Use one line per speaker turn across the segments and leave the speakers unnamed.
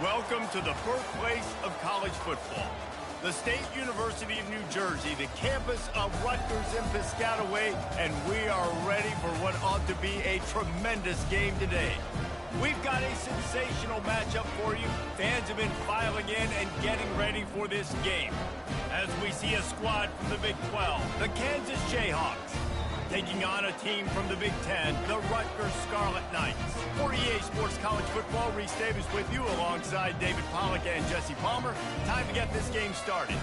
Welcome to the birthplace of college football. The State University of New Jersey, the campus of Rutgers in Piscataway, and we are ready for what ought to be a tremendous game today. We've got a sensational matchup for you. Fans have been filing in and getting ready for this game. As we see a squad from the Big 12, the Kansas Jayhawks, taking on a team from the Big 10, the Rutgers Scarlet Knights. For EA Sports College Football, Reese Davis with you alongside David Pollack and Jesse Palmer. Time to get this game started.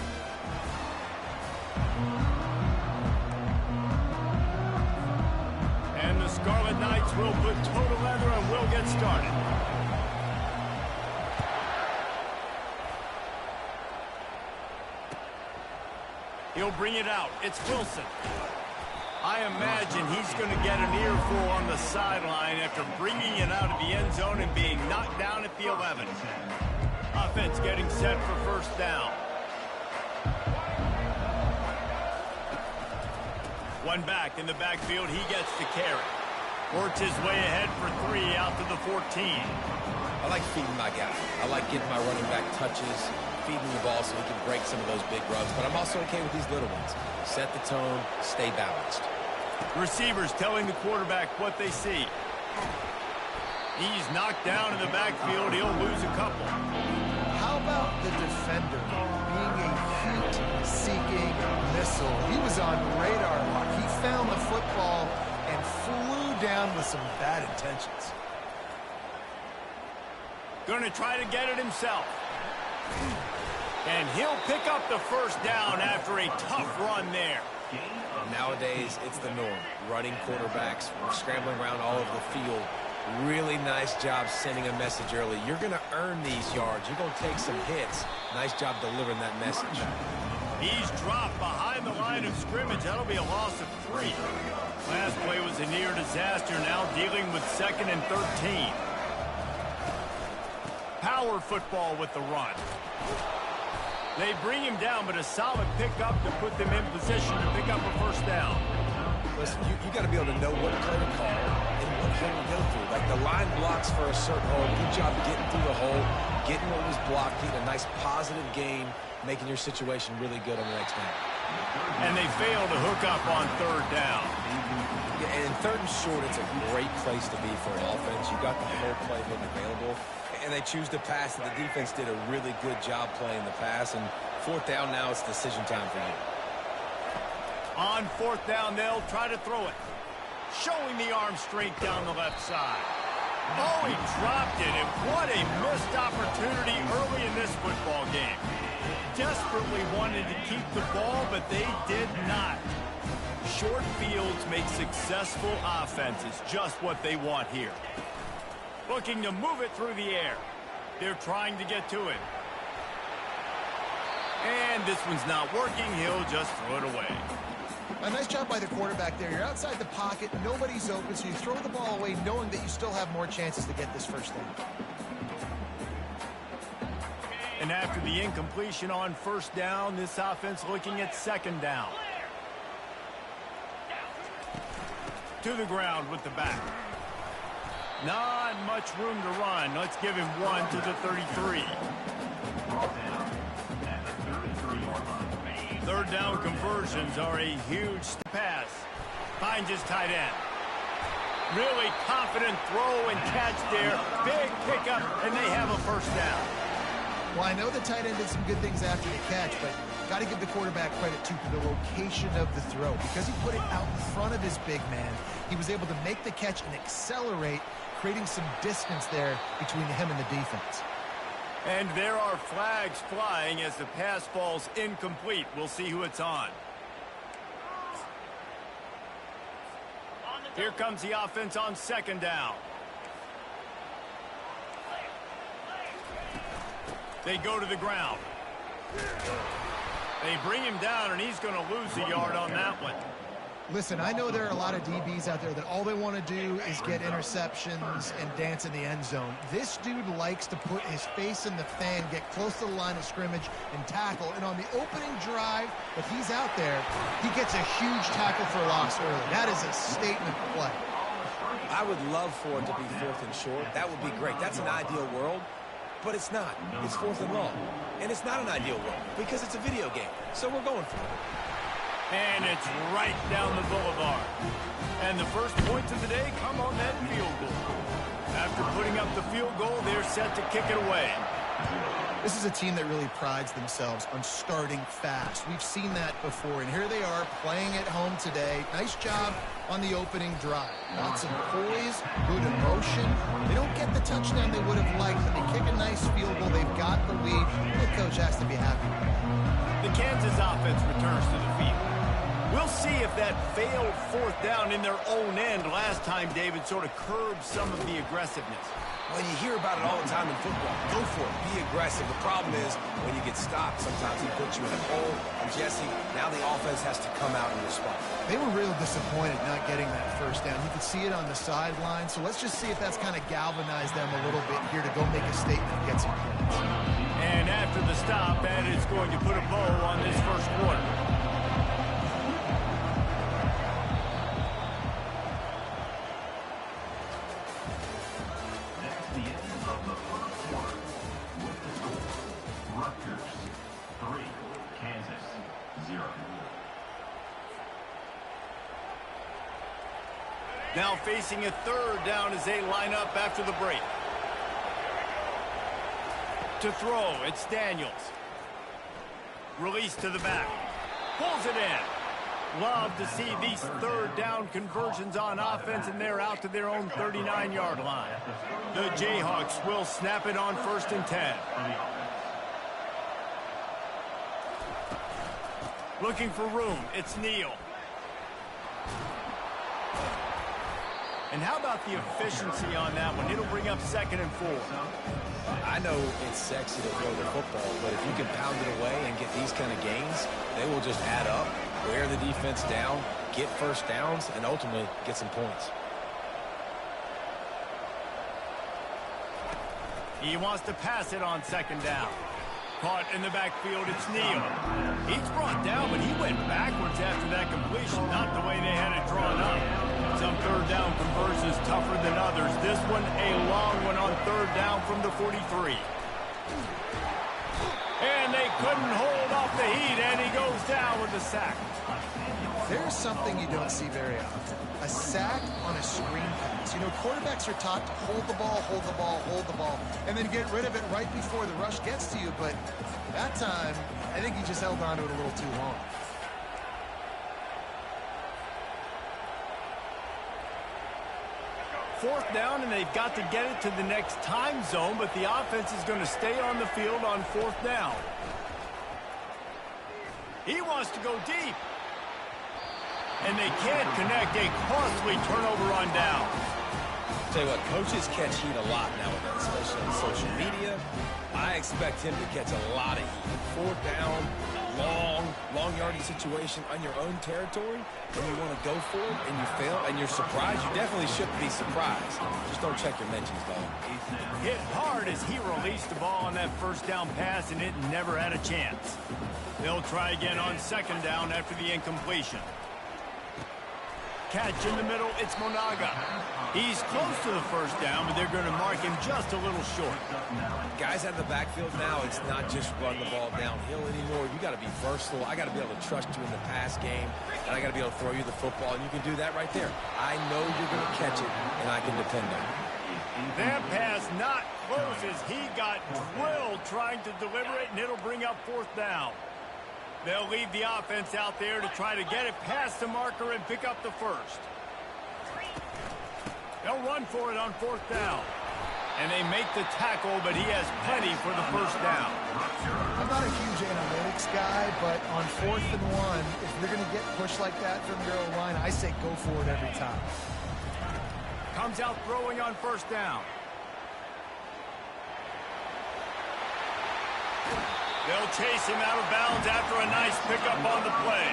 And the Scarlet Knights will put total leather and we'll get started. He'll bring it out. It's Wilson. I imagine he's going to get an earful on the sideline after bringing it out of the end zone and being knocked down at the 11. Offense getting set for first down. One back in the backfield. He gets the carry. Works his way ahead for 3 out to the 14.
I like feeding my guy. I like getting my running back touches, feeding the ball so he can break some of those big runs. But I'm also okay with these little ones. Set the tone, stay balanced.
Receivers telling the quarterback what they see. He's knocked down in the backfield. He'll lose a couple.
How about the defender being a heat-seeking missile? He was on radar lock. He found the football and flew down with some bad intentions.
Going to try to get it himself. And he'll pick up the first down after a tough run there.
Nowadays, it's the norm. Running quarterbacks, scrambling around all over the field. Really nice job sending a message early. You're going to earn these yards. You're going to take some hits. Nice job delivering that message.
He's dropped behind the line of scrimmage. That'll be a loss of 3. Last play was a near disaster, now dealing with 2nd and 13. Power football with the run. They bring him down, but a solid pickup to put them in position to pick up a first down.
Listen, you got to be able to know what play to call and what hole to go through. Like the line blocks for a certain hole. Good job getting through the hole, getting what was blocked, getting a nice positive gain, making your situation really good on the next down.
And they fail to hook up on 3rd down.
Yeah, and in 3rd and short, it's a great place to be for an offense. You got the whole playbook available. And they choose to pass, and the defense did a really good job playing the pass. And 4th down now, it's decision time for you.
On 4th down, they'll try to throw it. Showing the arm strength down the left side. Oh, he dropped it, and what a missed opportunity early in this football game. Desperately wanted to keep the ball, but they did not. Short fields make successful offenses just what they want here. Looking to move it through the air. They're trying to get to it. And this one's not working. He'll just throw it away.
A nice job by the quarterback there. You're outside the pocket. Nobody's open, so you throw the ball away knowing that you still have more chances to get this first down.
And after the incompletion on 1st down, this offense looking at 2nd down. To the ground with the back. Not much room to run. Let's give him 1 to the 33. 3rd down conversions are a huge pass. Finds his tight end. Really confident throw and catch there. Big pickup, and they have a first down.
Well, I know the tight end did some good things after the catch, but got to give the quarterback credit, too, for the location of the throw. Because he put it out in front of his big man, he was able to make the catch and accelerate, creating some distance there between him and the defense.
And there are flags flying as the pass falls incomplete. We'll see who it's on. Here comes the offense on second down. They go to the ground. They bring him down, and he's going to lose a yard on that one.
Listen, I know there are a lot of DBs out there that all they want to do is get interceptions and dance in the end zone. This dude likes to put his face in the fan, get close to the line of scrimmage, and tackle. And on the opening drive that he's out there, he gets a huge tackle for loss early. That is a statement play.
I would love for it to be 4th and short. That would be great. That's an ideal world, but it's not. It's 4th and long. And it's not an ideal world because it's a video game. So we're going for it.
And it's right down the boulevard. And the first points of the day come on that field goal. After putting up the field goal, they're set to kick it away.
This is a team that really prides themselves on starting fast. We've seen that before, and here they are playing at home today. Nice job on the opening drive. Lots of poise, good emotion. They don't get the touchdown they would have liked, but they kick a nice field goal. They've got the lead. The coach has to be happy.
The Kansas offense returns to the field. We'll see if that failed 4th down in their own end last time, David, sort of curbed some of the aggressiveness.
When you hear about it all the time in football, go for it. Be aggressive. The problem is when you get stopped, sometimes he puts you in a hole. And, Jesse, now the offense has to come out and respond. They
were real disappointed not getting that first down. You could see it on the sideline. So let's just see if that's kind of galvanized them a little bit here to go make a statement and get some points.
And after the stop, that is going to put a bow on this first quarter. Now facing a 3rd down as they line up after the break. To throw, it's Daniels. Release to the back. Pulls it in. Love to see these 3rd down conversions on offense, and they're out to their own 39-yard line. The Jayhawks will snap it on 1st and 10. Looking for room, it's Neal. And how about the efficiency on that one? It'll bring up 2nd and 4.
I know it's sexy to throw the football, but if you can pound it away and get these kind of gains, they will just add up, wear the defense down, get first downs, and ultimately get some points.
He wants to pass it on 2nd down. Caught in the backfield, it's Neal. He's brought down, but he went backwards after that completion, not the way they had it drawn up. Some 3rd down conversions tougher than others. This one, a long one on 3rd down from the 43. And they couldn't hold off the heat, and he goes down with a sack.
There's something you don't see very often. A sack on a screen pass. You know, quarterbacks are taught to hold the ball, hold the ball, hold the ball, and then get rid of it right before the rush gets to you. But that time, I think he just held on to it a little too long.
Fourth down, and they've got to get it to the next time zone, but the offense is going to stay on the field on 4th down. He wants to go deep. And they can't connect. A costly turnover on down.
Tell you what, coaches catch heat a lot nowadays, especially on social media. I expect him to catch a lot of heat. 4th down, long yardage situation on your own territory, and you want to go for it, and you fail, and you're surprised. You definitely shouldn't be surprised. Just don't check your mentions, though.
Hit hard as he released the ball on that 1st down pass, and it never had a chance. They'll try again on 2nd down after the incompletion. Catch in the middle, it's Monaga. He's close to the 1st down, but they're going to mark him just a little short.
Guys out of the backfield now, it's not just run the ball downhill anymore. You got to be versatile. I got to be able to trust you in the pass game, and I got to be able to throw you the football, and you can do that right there. I know you're going to catch it, and I can depend on it.
That pass not close as he got drilled trying to deliver it, and it'll bring up 4th down. They'll leave the offense out there to try to get it past the marker and pick up the 1st. They'll run for it on 4th down. And they make the tackle, but he has plenty for the 1st down.
I'm not a huge analytics guy, but on 4th and 1, if you're going to get pushed like that from your own line, I say go for it every time.
Comes out throwing on first down. They'll chase him out of bounds after a nice pickup on the play.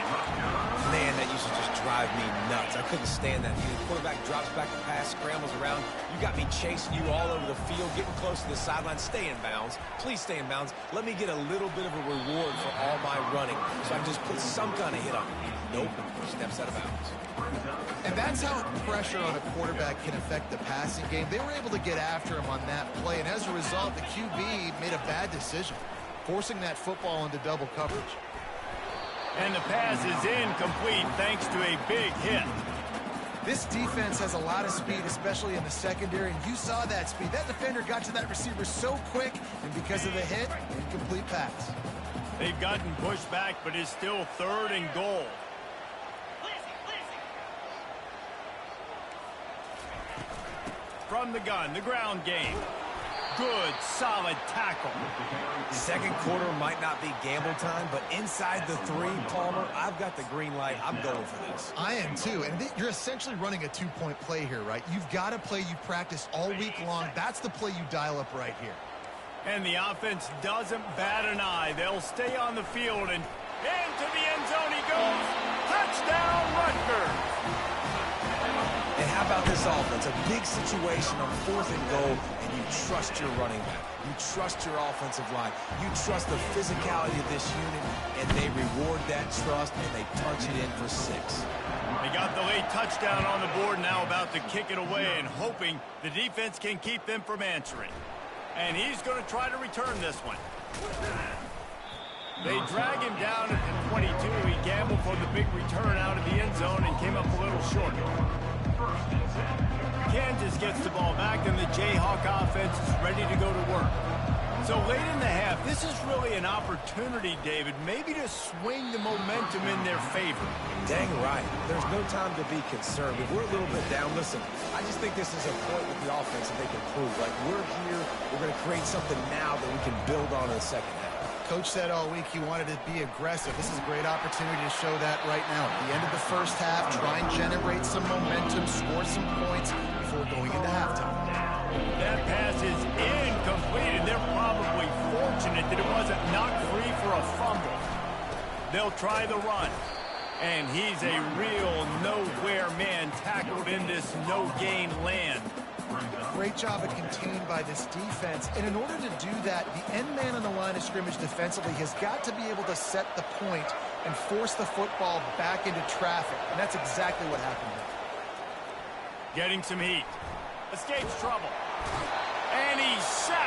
Man, that used to just drive me nuts. I couldn't stand that. The quarterback drops back to pass, scrambles around. You got me chasing you all over the field, getting close to the sideline. Stay in bounds. Please stay in bounds. Let me get a little bit of a reward for all my running. So I just put some kind of hit on him. Nope. Steps out of bounds.
And that's how pressure on a quarterback can affect the passing game. They were able to get after him on that play, and as a result, the QB made a bad decision, forcing that football into double coverage.
And the pass is incomplete thanks to a big hit.
This defense has a lot of speed, especially in the secondary, and you saw that speed. That defender got to that receiver so quick, and because of the hit, incomplete pass.
They've gotten pushed back, but it's still 3rd and goal. From the gun, the ground game. Good, solid tackle.
Second quarter might not be gamble time, but inside the 3, Palmer, I've got the green light. I'm going for this.
I am too, and you're essentially running a 2-point play here, right? You've got a play you practice all week long. That's the play you dial up right here.
And the offense doesn't bat an eye. They'll stay on the field, and into the end zone he goes. Touchdown, Rutgers.
And how about this offense? A big situation on 4th and goal, and you trust your running back. You trust your offensive line. You trust the physicality of this unit, and they reward that trust, and they punch it in for 6.
They got the late touchdown on the board, now about to kick it away and hoping the defense can keep them from answering. And he's going to try to return this one. They drag him down at the 22. He gambled for the big return out of the end zone and came up a little short. Kansas gets the ball back, and the Jayhawk offense is ready to go to work. So late in the half, this is really an opportunity, David, maybe to swing the momentum in their favor.
Dang right. There's no time to be concerned. If we're a little bit down, listen, I just think this is a point with the offense that they can prove. Like, we're here, we're going to create something now that we can build on in the second half.
Coach said all week he wanted to be aggressive. This is a great opportunity to show that right now. At the end of the first half, try and generate some momentum, score some points before going into halftime.
That pass is incomplete, and they're probably fortunate that it wasn't knocked free for a fumble. They'll try the run, and he's a real nowhere man tackled in this no-gain land.
Great job of contained by this defense. And in order to do that, the end man on the line of scrimmage defensively has got to be able to set the point and force the football back into traffic. And that's exactly what happened there.
Getting some heat. Escapes trouble. And he's sacked.